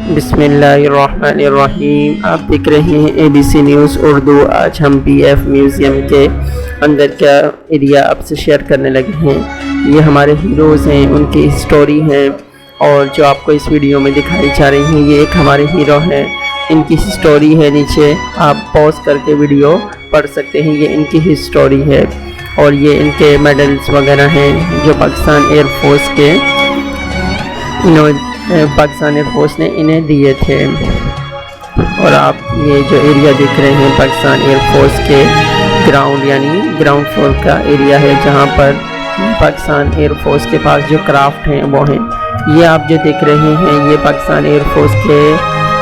بسم اللہ الرحمن الرحیم۔ آپ دیکھ رہے ہیں ABC نیوز اردو۔ آج ہم BF میوزیم کے اندر کا ایریا آپ سے شیئر کرنے لگے ہیں۔ یہ ہمارے ہیروز ہیں، ان کی ہسٹوری ہے، اور جو آپ کو اس ویڈیو میں دکھائی جا رہی ہیں یہ ایک ہمارے ہیرو ہیں، ان کی ہسٹوری ہے۔ نیچے آپ پوز کر کے ویڈیو پڑھ سکتے ہیں، یہ ان کی ہسٹوری ہے، اور یہ ان کے میڈلز وغیرہ ہیں جو پاکستان ایئر فورس کے پاکستان ایئر فورس نے انہیں دیے تھے۔ اور آپ یہ جو ایریا دیکھ رہے ہیں پاکستان ایئر فورس کے گراؤنڈ یعنی گراؤنڈ فلور کا ایریا ہے، جہاں پر پاکستان ایئر فورس کے پاس جو کرافٹ ہیں وہ ہیں۔ یہ آپ جو دیکھ رہے ہیں یہ پاکستان ایئر فورس کے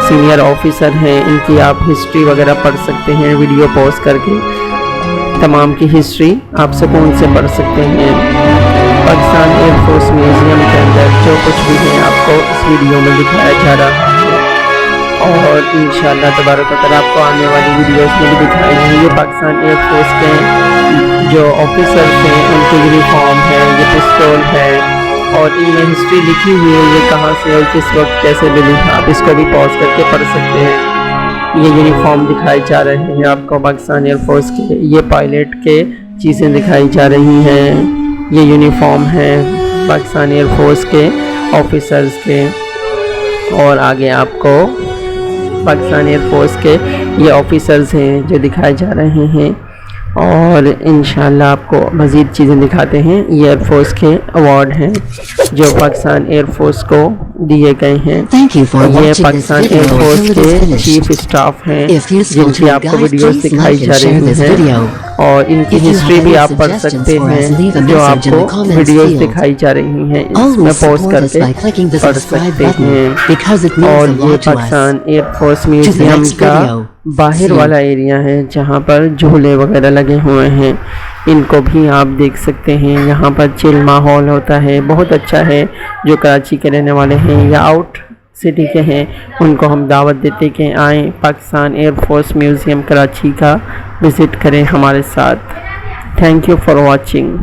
سینئر آفیسر ہیں، ان کی آپ ہسٹری وغیرہ پڑھ سکتے ہیں، ویڈیو پوز کر کے تمام کی ہسٹری آپ سکون سے پڑھ سکتے ہیں۔ پاکستان ایئر فورس میوزیم کے اندر جو کچھ بھی ہے آپ کو اس ویڈیو میں دکھایا جا رہا ہے، اور انشاءاللہ تبارک و تعالیٰ آپ کو آنے والی ویڈیوز میں بھی دکھائیں گے۔ یہ پاکستان ایئر فورس کے جو آفیسرز ہیں ان کی یونیفارم ہے، یہ پسٹول ہے، اور ان میں ہسٹری لکھی ہوئی ہے، یہ کہاں سے اور کس وقت کیسے ملی، آپ اس کو بھی پوز کر کے پڑھ سکتے ہیں۔ یہ یونیفارم دکھائی جا رہے ہیں آپ کو پاکستان ایئر فورس کے، یہ پائلٹ کے چیزیں دکھائی جا رہی ہیں، یہ یونیفارم ہے پاکستان ایئر فورس کے آفیسرز کے، اور آگے آپ کو پاکستان ایئر فورس کے یہ آفیسرز ہیں جو دکھائے جا رہے ہیں، اور انشاءاللہ آپ کو مزید چیزیں دکھاتے ہیں۔ یہ ایئر فورس کے ایوارڈ ہیں جو پاکستان ایئر فورس کو دیے گئے ہیں۔ یہ پاکستان ایئر فورس کے چیف اسٹاف ہیں جن کی آپ کو ویڈیوز دکھائی جا رہی ہیں، اور ان کی ہسٹری بھی آپ پڑھ سکتے ہیں جو آپ کو ویڈیوز دکھائی جا رہی ہیں، اس میں پوز کر کے پڑھ سکتے ہیں۔ اور یہ پاکستان ایئر فورس میوزیم کا باہر والا ایریا ہے جہاں پر جھولے وغیرہ لگے ہوئے ہیں، ان کو بھی آپ دیکھ سکتے ہیں۔ یہاں پر چل ماحول ہوتا ہے، بہت اچھا ہے۔ جو کراچی کے رہنے والے ہیں یا آؤٹ سٹی کے ہیں ان کو ہم دعوت دیتے کہ آئیں Pakistan air force museum Karachi کا وزٹ کریں ہمارے ساتھ۔ Thank you for watching.